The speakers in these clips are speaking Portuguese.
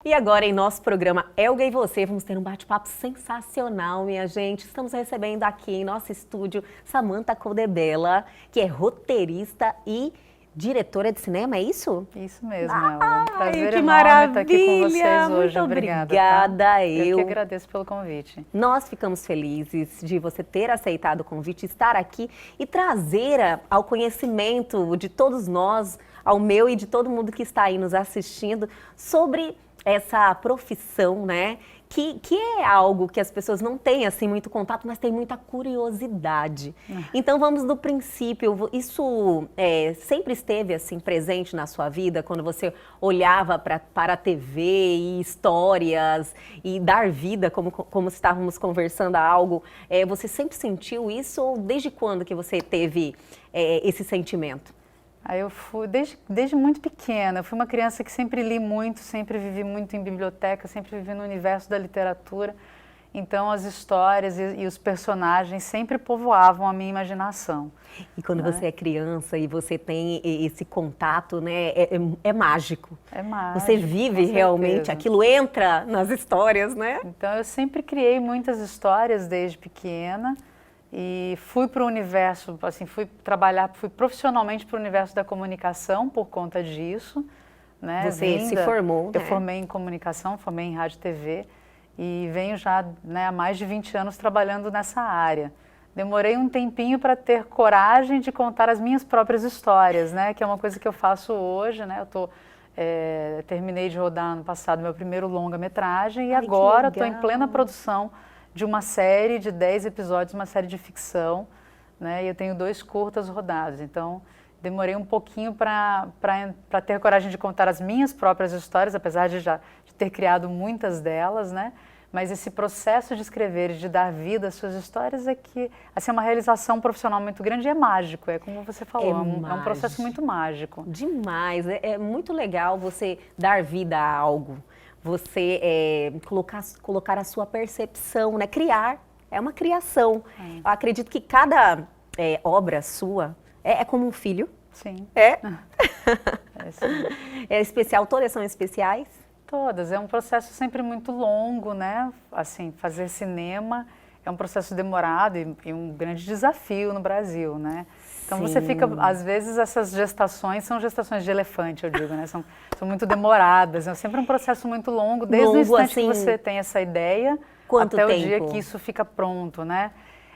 E agora, em nosso programa Elga e Você, vamos ter um bate-papo sensacional, minha gente. Estamos recebendo aqui em nosso estúdio Samantha Codebella, que é roteirista e diretora de cinema, é isso? Isso mesmo, Elga. Um prazer Que enorme maravilha! estar aqui com vocês hoje. Muito Obrigada, obrigada, tá? eu que agradeço pelo convite. Nós ficamos felizes de você ter aceitado o convite, estar aqui e trazer ao conhecimento de todos nós, ao meu e de todo mundo que está aí nos assistindo, sobre essa profissão, né? Que é algo que as pessoas não têm assim muito contato, mas tem muita curiosidade. Então vamos do princípio. Isso sempre esteve assim presente na sua vida, quando você olhava para a TV e histórias e dar vida, como estávamos conversando a algo. Você sempre sentiu isso ou desde quando que você teve esse sentimento? Eu fui, desde muito pequena, eu fui uma criança que sempre li muito, sempre vivi muito em biblioteca, sempre vivi no universo da literatura. Então as histórias e os personagens sempre povoavam a minha imaginação. E quando você é criança e você tem esse contato, né, é mágico. É mágico. Você vive realmente, aquilo entra nas histórias, né? Então eu sempre criei muitas histórias desde pequena. E fui para o universo, assim, fui profissionalmente para o universo da comunicação por conta disso, né? Você se formou, né? Eu formei em comunicação, formei em rádio e TV e venho já, né, há mais de 20 anos trabalhando nessa área. Demorei um tempinho para ter coragem de contar as minhas próprias histórias, né? Que é uma coisa que eu faço hoje, né? Terminei de rodar ano passado meu primeiro longa-metragem e agora estou em plena produção de uma série de 10 episódios, uma série de ficção, né? E eu tenho 2 curtas rodados, então demorei um pouquinho para ter coragem de contar as minhas próprias histórias, apesar de ter criado muitas delas, né? Mas esse processo de escrever e de dar vida às suas histórias é que, assim, é uma realização profissional muito grande e é mágico, é como você falou, é um processo muito mágico. Demais, é muito legal você dar vida a algo. Você colocar a sua percepção, né? Criar, é uma criação. Eu acredito que cada obra sua é como um filho. Sim. Sim. É especial, todas são especiais? Todas, é um processo sempre muito longo, né? Assim, fazer cinema é um processo demorado e um grande desafio no Brasil, né? Então você fica, às vezes essas gestações são gestações de elefante, eu digo, né? São muito demoradas, é sempre um processo muito longo, desde o instante que você tem essa ideia até o dia que isso fica pronto, né?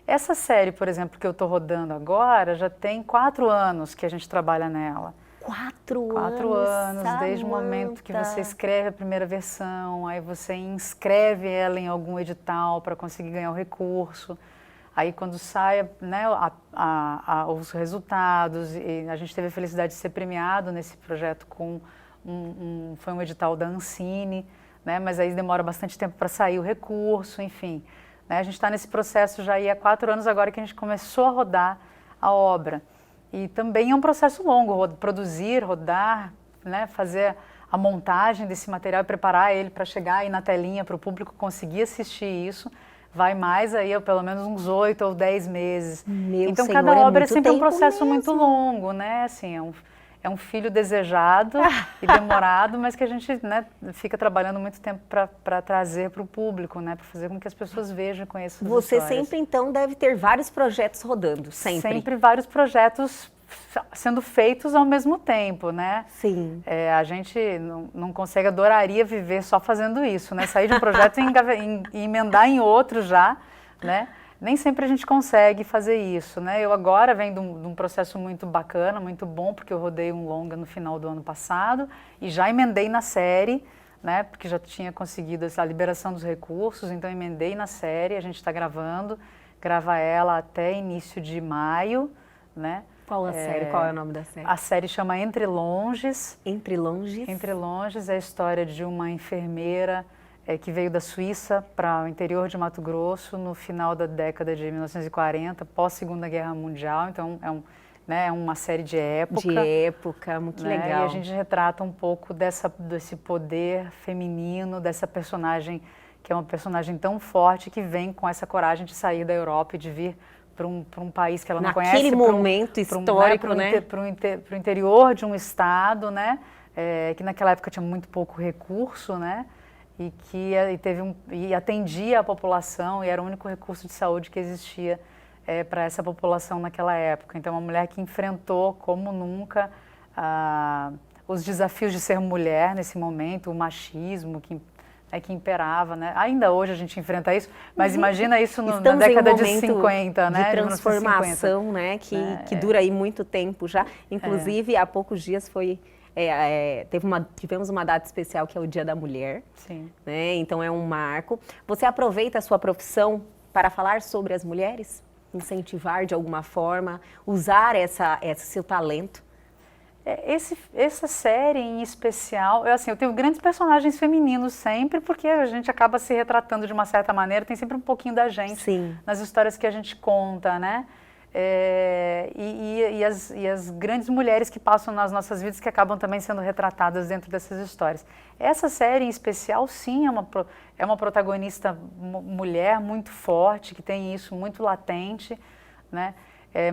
Essa série, por exemplo, que eu estou rodando agora, já tem 4 anos que a gente trabalha nela. 4 anos, desde o momento que você escreve a primeira versão, aí você inscreve ela em algum edital para conseguir ganhar o recurso. Aí quando sai, né, os resultados, e a gente teve a felicidade de ser premiado nesse projeto com foi um edital da Ancine, né, mas aí demora bastante tempo para sair o recurso, enfim. Né, a gente está nesse processo já há 4 anos agora que a gente começou a rodar a obra. E também é um processo longo, produzir, rodar, né, fazer a montagem desse material e preparar ele para chegar aí na telinha para o público conseguir assistir isso. Vai mais aí, pelo menos uns 8 ou 10 meses. Então, cada obra é sempre um processo muito longo, né? Assim, é um filho desejado e demorado, mas que a gente, né, fica trabalhando muito tempo para trazer para o público, né? Para fazer com que as pessoas vejam e conheçam as histórias. Você sempre, então, deve ter vários projetos rodando, sempre? Sempre vários projetos sendo feitos ao mesmo tempo, né? Sim. A gente não consegue, adoraria viver só fazendo isso, né? Sair de um projeto e emendar em outro já, né? Nem sempre a gente consegue fazer isso, né? Eu agora venho de um processo muito bacana, muito bom, porque eu rodei um longa no final do ano passado e já emendei na série, né? Porque já tinha conseguido a liberação dos recursos, então emendei na série, a gente está grava ela até início de maio, né? Qual a série? Qual é o nome da série? A série chama Entre Longes. Entre Longes? Entre Longes é a história de uma enfermeira que veio da Suíça para o interior de Mato Grosso no final da década de 1940, pós-Segunda Guerra Mundial. Então, é uma série de época. De época, muito legal. E a gente retrata um pouco desse poder feminino, dessa personagem, que é uma personagem tão forte, que vem com essa coragem de sair da Europa e de vir para um país que ela não conhece. Naquele momento histórico, né? Para o interior de um estado, né? Que naquela época tinha muito pouco recurso, né? e atendia a população e era o único recurso de saúde que existia para essa população naquela época. Então, uma mulher que enfrentou como nunca os desafios de ser mulher nesse momento, o machismo que imperava, né? Ainda hoje a gente enfrenta isso, mas imagina isso na década de 50, né? De transformação, né? Que dura aí muito tempo já. Inclusive, há poucos dias tivemos uma data especial que é o Dia da Mulher. Sim. Né? Então é um marco. Você aproveita a sua profissão para falar sobre as mulheres? Incentivar de alguma forma, usar esse seu talento? Essa série em especial, eu tenho grandes personagens femininos sempre, porque a gente acaba se retratando de uma certa maneira, tem sempre um pouquinho da gente Sim. nas histórias que a gente conta, né? E as grandes mulheres que passam nas nossas vidas que acabam também sendo retratadas dentro dessas histórias. Essa série em especial, sim, é uma protagonista mulher muito forte, que tem isso muito latente, né?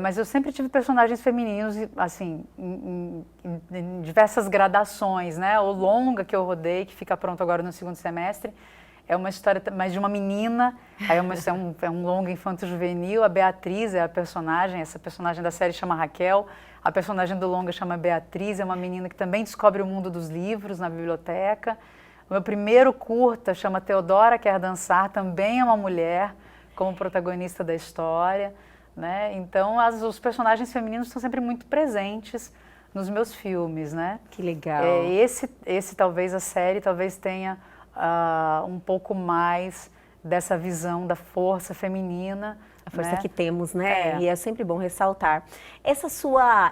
Mas eu sempre tive personagens femininos, assim, em diversas gradações, né? O longa que eu rodei, que fica pronto agora no segundo semestre, é uma história mais de uma menina, é um longa infanto-juvenil, a Beatriz é a personagem, essa personagem da série chama Raquel, a personagem do longa chama Beatriz, é uma menina que também descobre o mundo dos livros na biblioteca. O meu primeiro curta chama Teodora Quer Dançar, também é uma mulher como protagonista da história. Né? Então, os personagens femininos estão sempre muito presentes nos meus filmes, né? Que legal. Esse talvez, a série, talvez tenha um pouco mais dessa visão da força feminina. A força, né, que temos, né? E é sempre bom ressaltar. Essa sua,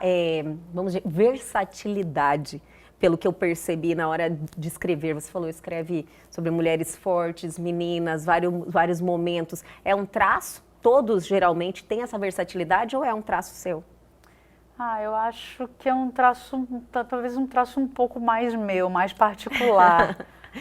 vamos dizer, versatilidade, pelo que eu percebi na hora de escrever, você falou, escreve sobre mulheres fortes, meninas, vários momentos. É um traço? Todos geralmente têm essa versatilidade ou é um traço seu? Eu acho que é um traço, talvez um traço um pouco mais meu, mais particular.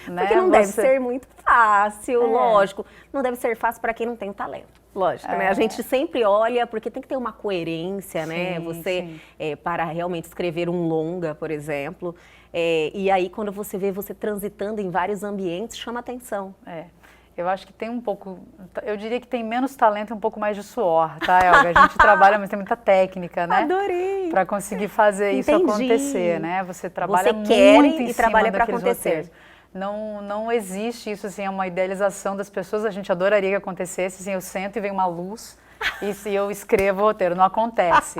Né? Porque não deve ser muito fácil, lógico. Não deve ser fácil para quem não tem o talento. Lógico, né? A gente sempre olha, porque tem que ter uma coerência, né? Você, para realmente escrever um longa, por exemplo. E aí, quando você vê você transitando em vários ambientes, chama atenção. Eu acho que tem um pouco, eu diria que tem menos talento e um pouco mais de suor, tá, Elga? A gente trabalha, mas tem muita técnica, né? Adorei! Para conseguir fazer isso acontecer, né? Você trabalha muito e trabalha para acontecer. Não existe isso, assim, é uma idealização das pessoas, a gente adoraria que acontecesse, assim, eu sento e vem uma luz e se eu escrevo o roteiro, não acontece.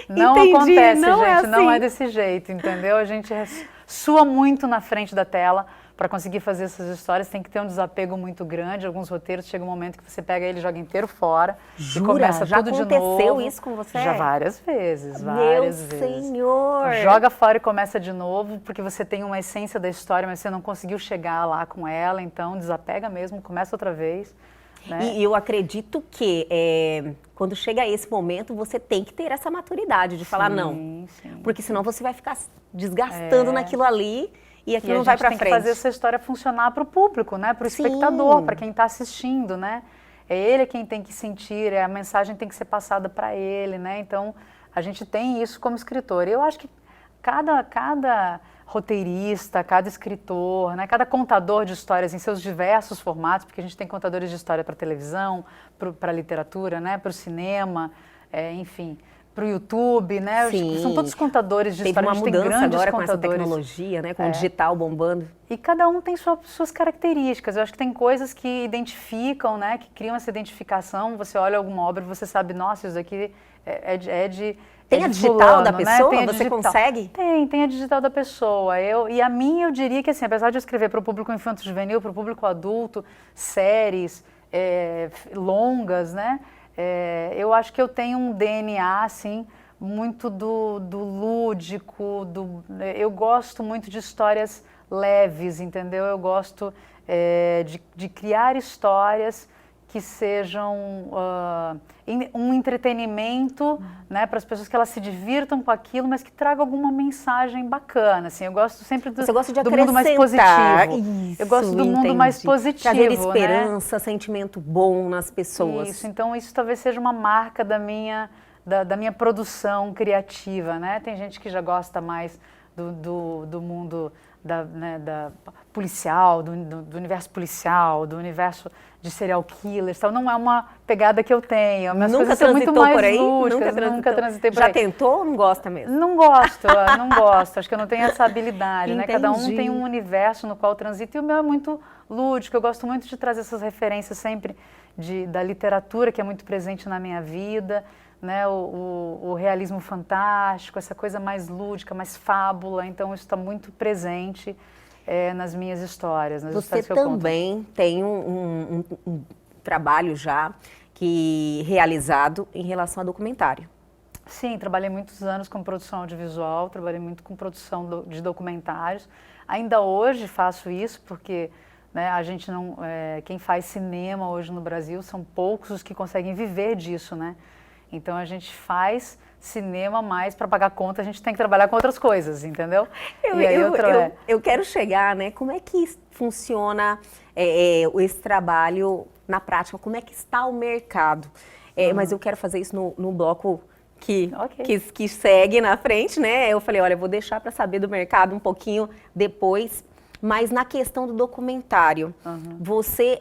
Não acontece, não gente, assim. Não é desse jeito, entendeu? A gente sua muito na frente da tela. Para conseguir fazer essas histórias tem que ter um desapego muito grande. Alguns roteiros chega um momento que você pega ele e joga inteiro fora. Jura? E começa Já tudo de novo. aconteceu isso com você? Já várias vezes, Meu Senhor! Joga fora e começa de novo, porque você tem uma essência da história, mas você não conseguiu chegar lá com ela, então desapega mesmo, começa outra vez. Né? E eu acredito que quando chega esse momento, você tem que ter essa maturidade de falar não. Porque senão você vai ficar desgastando naquilo ali. E aquilo não vai para frente. Tem que fazer essa história funcionar para o público, né? Para o espectador, para quem está assistindo, né? É ele quem tem que sentir, a mensagem tem que ser passada para ele, né? Então, a gente tem isso como escritor. Eu acho que cada roteirista, cada escritor, né? Cada contador de histórias em seus diversos formatos, porque a gente tem contadores de história para televisão, para literatura, né? Para o cinema, enfim... para o YouTube, né? São todos contadores de história. Teve uma mudança agora com essa tecnologia, né? Com o digital bombando. E cada um tem suas características. Eu acho que tem coisas que identificam, né? Que criam essa identificação. Você olha alguma obra e você sabe, nossa, isso daqui Tem a digital da pessoa? Você consegue? Tem a digital da pessoa. E a minha, eu diria que, assim, apesar de eu escrever para o público infanto-juvenil, para o público adulto, séries longas, né? Eu acho que eu tenho um DNA, assim, muito do lúdico, eu gosto muito de histórias leves, entendeu? Eu gosto de criar histórias que sejam um entretenimento, né, para as pessoas, que elas se divirtam com aquilo, mas que tragam alguma mensagem bacana, assim. Eu gosto sempre do mundo mais positivo. Isso, eu gosto do mundo mais positivo, trazer esperança, né? Sentimento bom nas pessoas. Isso, então isso talvez seja uma marca da minha produção criativa, né? Tem gente que já gosta mais do mundo da policial, do universo policial, do universo de serial killers, tal. Não é uma pegada que eu tenho. Minhas Nunca coisas são muito transitou mais por aí? lúdicas, nunca transitei por aí. Já tentou ou não gosta mesmo? Não gosto, não gosto. Acho que eu não tenho essa habilidade, né? Cada um Entendi. tem um universo no qual transita e o meu é muito lúdico. Eu gosto muito de trazer essas referências sempre da literatura, que é muito presente na minha vida, né? O realismo fantástico, essa coisa mais lúdica, mais fábula. Então, isso está muito presente nas minhas histórias. Nas Você histórias que eu conto. também tem um trabalho já realizado em relação a documentário. Sim, trabalhei muitos anos com produção audiovisual, trabalhei muito com produção de documentários. Ainda hoje faço isso porque, né, a gente não, quem faz cinema hoje no Brasil são poucos os que conseguem viver disso, né? Então a gente faz cinema, mas para pagar conta a gente tem que trabalhar com outras coisas, entendeu? Eu quero chegar, né? Como é que funciona esse trabalho na prática? Como é que está o mercado? Mas eu quero fazer isso no bloco que segue na frente, né? Eu falei, olha, eu vou deixar para saber do mercado um pouquinho depois. Mas na questão do documentário, você,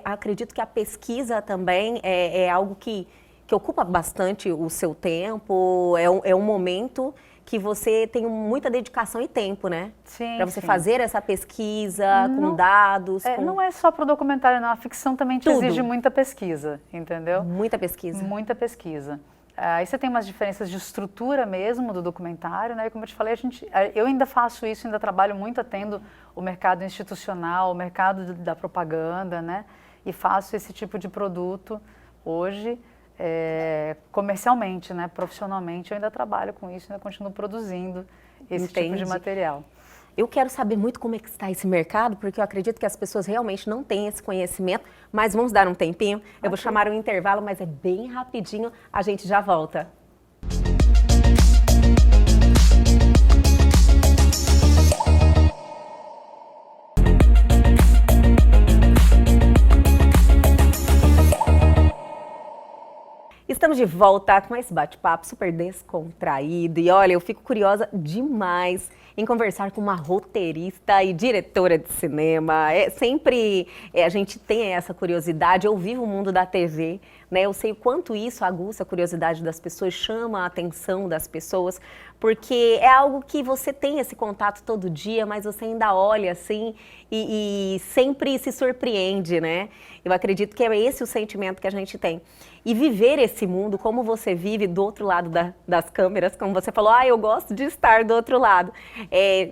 acredito que a pesquisa também é algo que ocupa bastante o seu tempo, é um momento que você tem muita dedicação e tempo, né? Sim. Para você fazer essa pesquisa com dados. Não é só para o documentário, não. A ficção também te exige muita pesquisa, entendeu? Muita pesquisa. Muita pesquisa. Aí você tem umas diferenças de estrutura mesmo do documentário, né? E como eu te falei, eu ainda faço isso, ainda trabalho muito atendo o mercado institucional, o mercado da propaganda, né? E faço esse tipo de produto hoje. Comercialmente, né, profissionalmente, eu ainda trabalho com isso, ainda continuo produzindo esse tipo de material. Eu quero saber muito como é que está esse mercado, porque eu acredito que as pessoas realmente não têm esse conhecimento, mas vamos dar um tempinho. Eu vou chamar um intervalo, mas é bem rapidinho, a gente já volta. Estamos de volta com esse bate-papo super descontraído e olha, eu fico curiosa demais em conversar com uma roteirista e diretora de cinema. Sempre a gente tem essa curiosidade, eu vivo o mundo da TV, né? Eu sei o quanto isso aguça a curiosidade das pessoas, chama a atenção das pessoas, porque é algo que você tem esse contato todo dia, mas você ainda olha assim e sempre se surpreende, né? Eu acredito que é esse o sentimento que a gente tem. E viver esse mundo, como você vive do outro lado das câmeras, como você falou, eu gosto de estar do outro lado,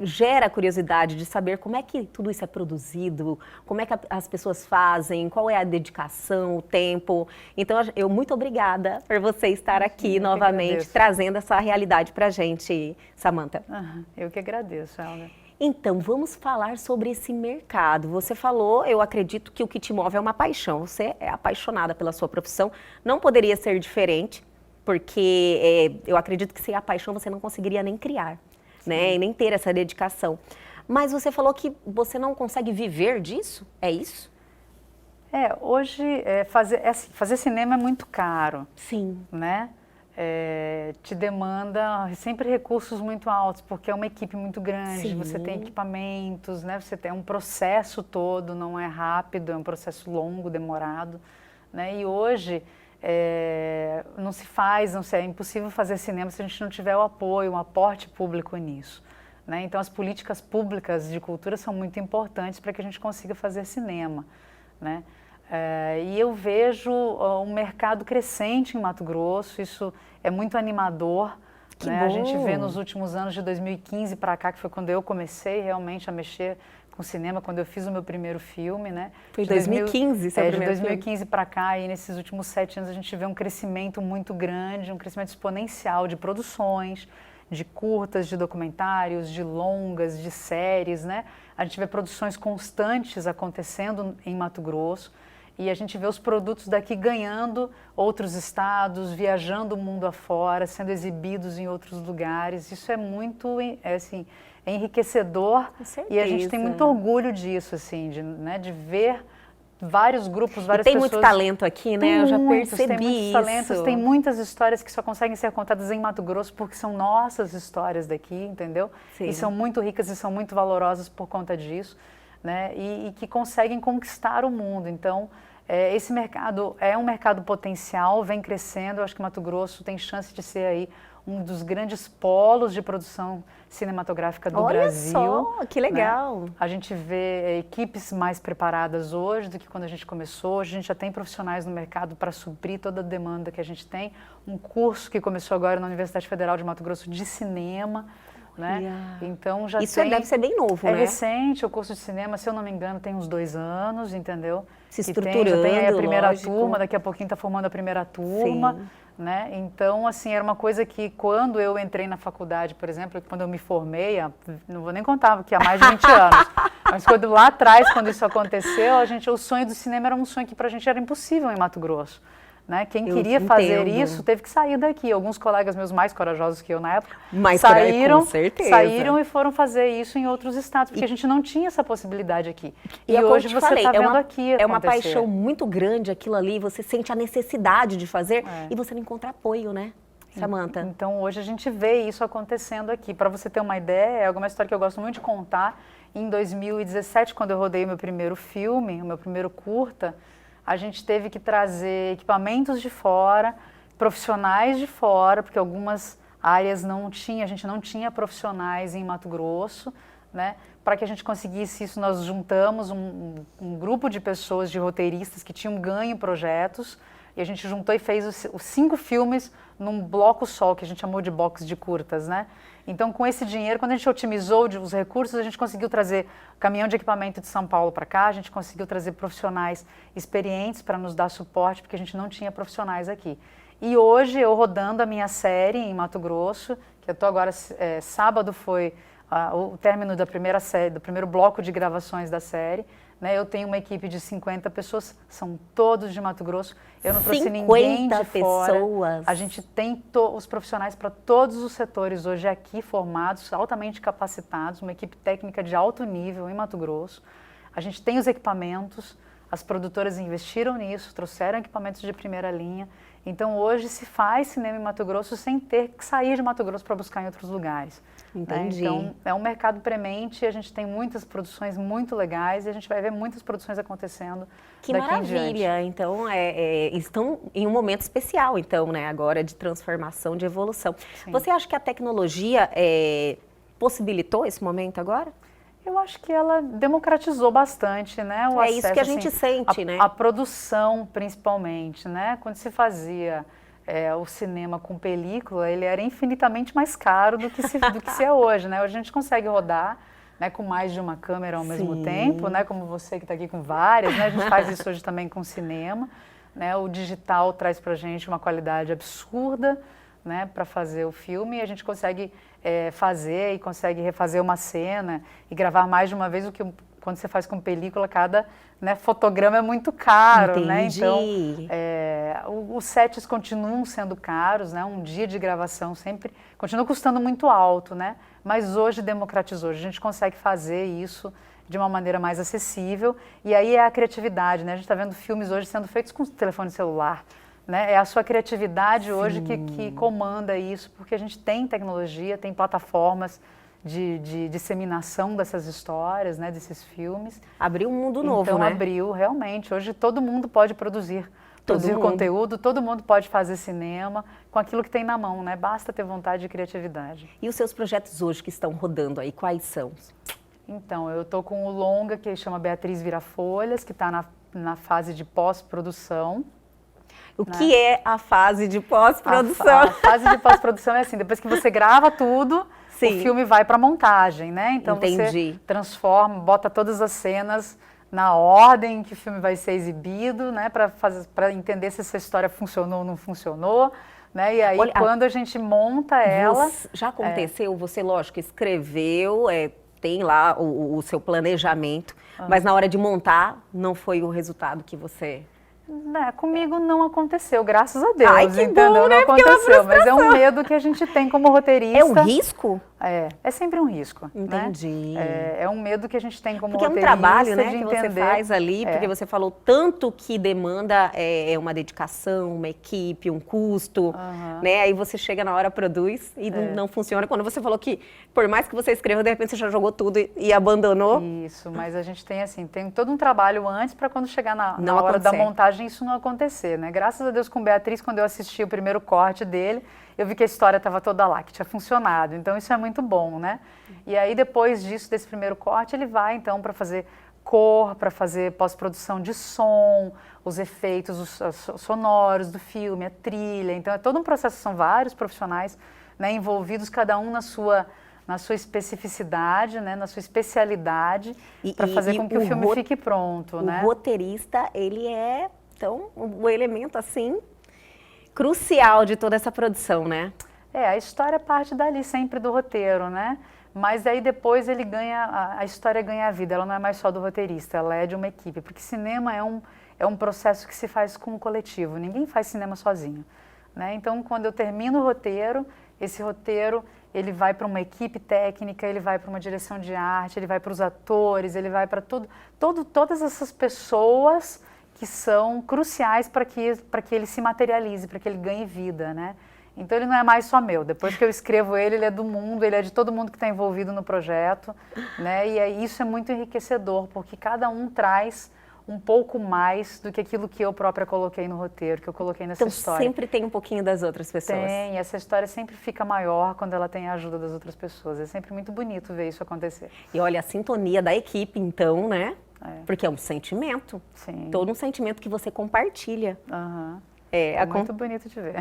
gera curiosidade de saber como é que tudo isso é produzido, como é que as pessoas fazem, qual é a dedicação, o tempo. Então, eu muito obrigada por você estar aqui novamente, trazendo essa realidade pra gente, Samantha. Eu que agradeço, Helga. Então, vamos falar sobre esse mercado. Você falou, eu acredito que o que te move é uma paixão. Você é apaixonada pela sua profissão. Não poderia ser diferente, porque eu acredito que sem a paixão você não conseguiria nem criar, né? E nem ter essa dedicação. Mas você falou que você não consegue viver disso? É isso? Hoje fazer cinema é muito caro. Sim. Né? Te demanda sempre recursos muito altos, porque é uma equipe muito grande, Sim. Você tem equipamentos, né? Você tem um processo todo, não é rápido, é um processo longo, demorado, né? E hoje não se faz, é impossível fazer cinema se a gente não tiver o apoio, um aporte público nisso, né? Então as políticas públicas de cultura são muito importantes para que a gente consiga fazer cinema, né? E eu vejo um mercado crescente em Mato Grosso, isso é muito animador. Né? A gente vê nos últimos anos, de 2015 para cá, que foi quando eu comecei realmente a mexer com cinema, quando eu fiz o meu primeiro filme. Né? Foi em 2015, seu primeiro filme? De 2015 para cá, e nesses últimos 7 anos a gente vê um crescimento muito grande, um crescimento exponencial de produções, de curtas, de documentários, de longas, de séries. Né? A gente vê produções constantes acontecendo em Mato Grosso. E a gente vê os produtos daqui ganhando outros estados, viajando o mundo afora, sendo exibidos em outros lugares. Isso é muito, assim, enriquecedor. Com certeza. E a gente tem muito orgulho disso, assim, de ver vários grupos, várias tem pessoas. Muito talento aqui, né? Eu já percebi tem muitos isso. Talentos, tem muitas histórias que só conseguem ser contadas em Mato Grosso porque são nossas histórias daqui, entendeu? Sim. E são muito ricas e são muito valorosas por conta disso, né? E que conseguem conquistar o mundo. Então, esse mercado é um mercado potencial, vem crescendo. Eu acho que Mato Grosso tem chance de ser aí um dos grandes polos de produção cinematográfica do Brasil. Olha só, que legal! Né? A gente vê equipes mais preparadas hoje do que quando a gente começou. Hoje a gente já tem profissionais no mercado para suprir toda a demanda que a gente tem. Um curso que começou agora na Universidade Federal de Mato Grosso de cinema. Né? Então já isso deve ser bem novo, né? É recente, o curso de cinema, se eu não me engano, tem uns 2 anos, entendeu? Se estruturando, já tem aí a primeira lógico. turma, daqui a pouquinho está formando a primeira turma. Sim. Né? Então, assim, era uma coisa que quando eu entrei na faculdade, por exemplo, quando eu me formei, não vou nem contar, que há mais de 20 anos, mas quando lá atrás, quando isso aconteceu, o sonho do cinema era um sonho que pra gente era impossível em Mato Grosso. Né? Quem queria fazer isso teve que sair daqui. Alguns colegas meus mais corajosos que eu na época saíram e foram fazer isso em outros estados, porque a gente não tinha essa possibilidade aqui. E hoje você está vendo aqui acontecer. É uma paixão muito grande aquilo ali, você sente a necessidade de fazer e você não encontra apoio, né, Samantha? Então hoje a gente vê isso acontecendo aqui. Para você ter uma ideia, é alguma história que eu gosto muito de contar. Em 2017, quando eu rodei o meu primeiro filme, o meu primeiro curta, a gente teve que trazer equipamentos de fora, profissionais de fora, porque algumas áreas a gente não tinha profissionais em Mato Grosso, né? Para que a gente conseguisse isso, nós juntamos um grupo de pessoas, de roteiristas que tinham ganho projetos, e a gente juntou e fez os 5 filmes num bloco só, que a gente chamou de box de curtas, né? Então, com esse dinheiro, quando a gente otimizou os recursos, a gente conseguiu trazer caminhão de equipamento de São Paulo para cá, a gente conseguiu trazer profissionais experientes para nos dar suporte, porque a gente não tinha profissionais aqui. E hoje, eu rodando a minha série em Mato Grosso, que eu estou agora, sábado foi o término da primeira série, do primeiro bloco de gravações da série, né? Eu tenho uma equipe de 50 pessoas, são todos de Mato Grosso. Eu não trouxe ninguém de fora. Pessoas. A gente tem os profissionais para todos os setores hoje aqui formados, altamente capacitados, uma equipe técnica de alto nível em Mato Grosso. A gente tem os equipamentos, as produtoras investiram nisso, trouxeram equipamentos de primeira linha. Então hoje se faz cinema em Mato Grosso sem ter que sair de Mato Grosso para buscar em outros lugares. Entendi. Né? Então é um mercado premente, a gente tem muitas produções muito legais e a gente vai ver muitas produções acontecendo que daqui maravilha. em diante. Então estão em um momento especial, então, né, agora de transformação, de evolução. Sim. Você acha que a tecnologia possibilitou esse momento agora? Eu acho que ela democratizou bastante, né? O acesso, isso que a gente sente, né? A produção, principalmente, né? Quando se fazia o cinema com película, ele era infinitamente mais caro do que se é hoje, né? Hoje a gente consegue rodar, né, com mais de uma câmera ao mesmo tempo, né? Como você que está aqui com várias, né? A gente faz isso hoje também com cinema, né? O digital traz pra gente uma qualidade absurda, né, para fazer o filme, e a gente consegue fazer e consegue refazer uma cena e gravar mais de uma vez, o que quando você faz com película, cada fotograma é muito caro. Entendi. Né? Então, os sets continuam sendo caros, né? Um dia de gravação sempre continua custando muito alto, né? Mas hoje democratizou, a gente consegue fazer isso de uma maneira mais acessível, e aí é a criatividade, né? A gente está vendo filmes hoje sendo feitos com telefone celular. Né? É a sua criatividade hoje que comanda isso, porque a gente tem tecnologia, tem plataformas de disseminação dessas histórias, né, desses filmes. Abriu um mundo novo, então, né? Abriu, realmente. Hoje todo mundo pode produzir conteúdo, todo mundo pode fazer cinema com aquilo que tem na mão, né? Basta ter vontade e criatividade. E os seus projetos hoje que estão rodando aí, quais são? Então, eu estou com o longa que chama Beatriz Virafolhas, que está na fase de pós-produção. O que é a fase de pós-produção? A fase de pós-produção é assim, depois que você grava tudo, Sim. o filme vai para montagem, né? Então Entendi. Você transforma, bota todas as cenas na ordem que o filme vai ser exibido, né? Para entender se essa história funcionou ou não funcionou, né? E aí, quando a gente monta ela... Já aconteceu, você, lógico, escreveu, tem lá o seu planejamento, mas na hora de montar, não foi o resultado que você... Comigo não aconteceu, graças a Deus. Ai, que entendeu? bom, né? Não aconteceu, mas é um medo que a gente tem como roteirista. É um risco? É sempre um risco. Entendi. Né? É um medo que a gente tem como porque roteirista, é um trabalho, né, de que entender. você faz ali, porque você falou tanto que demanda uma dedicação, uma equipe, um custo, né? Aí você chega na hora, produz e não funciona. Quando você falou que, por mais que você escreva, de repente você já jogou tudo e abandonou. Isso, mas a gente tem todo um trabalho antes para quando chegar na hora acontecer. da montagem isso não acontecer, né? Graças a Deus com Beatriz, quando eu assisti o primeiro corte dele, eu vi que a história estava toda lá, que tinha funcionado. Então isso é muito bom, né? E aí depois disso, desse primeiro corte, ele vai então para fazer cor, para fazer pós-produção de som, os efeitos os sonoros do filme, a trilha. Então é todo um processo, são vários profissionais, né, envolvidos, cada um na sua especificidade, né, na sua especialidade, para fazer com que o filme fique pronto, né? O roteirista, ele é, então, o elemento, assim, crucial de toda essa produção, né? A história parte dali sempre do roteiro, né? Mas aí depois ele a história ganha a vida, ela não é mais só do roteirista, ela é de uma equipe, porque cinema é um processo que se faz com o coletivo, ninguém faz cinema sozinho, né? Então, quando eu termino o roteiro, esse roteiro, ele vai para uma equipe técnica, ele vai para uma direção de arte, ele vai para os atores, ele vai para todas essas pessoas que são cruciais para que ele se materialize, para que ele ganhe vida, né? Então ele não é mais só meu, depois que eu escrevo ele é do mundo, ele é de todo mundo que está envolvido no projeto, né? E isso é muito enriquecedor, porque cada um traz um pouco mais do que aquilo que eu própria coloquei no roteiro, que eu coloquei nessa história. Então sempre tem um pouquinho das outras pessoas. Tem, essa história sempre fica maior quando ela tem a ajuda das outras pessoas, é sempre muito bonito ver isso acontecer. E olha, a sintonia da equipe, então, né? Porque é um sentimento. Sim. Todo um sentimento que você compartilha. É muito bonito de ver.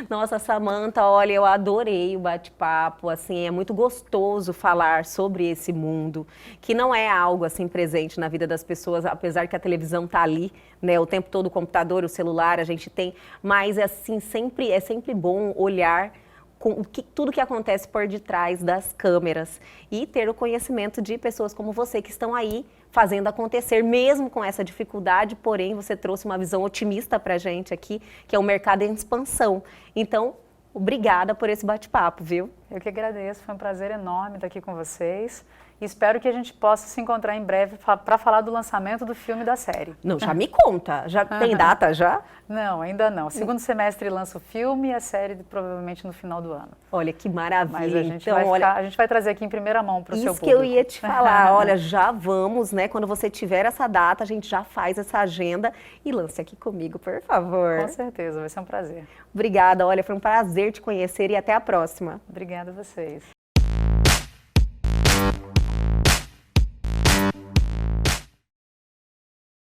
Nossa, Samantha, olha, eu adorei o bate-papo, assim, é muito gostoso falar sobre esse mundo, que não é algo, assim, presente na vida das pessoas, apesar que a televisão tá ali, né, o tempo todo, o computador, o celular, a gente tem, mas, assim, é sempre bom olhar tudo que acontece por detrás das câmeras e ter o conhecimento de pessoas como você que estão aí fazendo acontecer, mesmo com essa dificuldade, porém você trouxe uma visão otimista pra gente aqui, que é um mercado em expansão. Então, obrigada por esse bate-papo, viu? Eu que agradeço, foi um prazer enorme estar aqui com vocês. E espero que a gente possa se encontrar em breve para falar do lançamento do filme e da série. Não, já me conta. Já tem data já? Não, ainda não. Segundo semestre lança o filme e a série provavelmente no final do ano. Olha, que maravilha. Mas a gente, então, a gente vai trazer aqui em primeira mão para o seu público. Isso que eu ia te falar. Olha, já vamos, né? Quando você tiver essa data, a gente já faz essa agenda e lance aqui comigo, por favor. Com certeza, vai ser um prazer. Obrigada. Olha, foi um prazer te conhecer e até a próxima. Obrigada a vocês.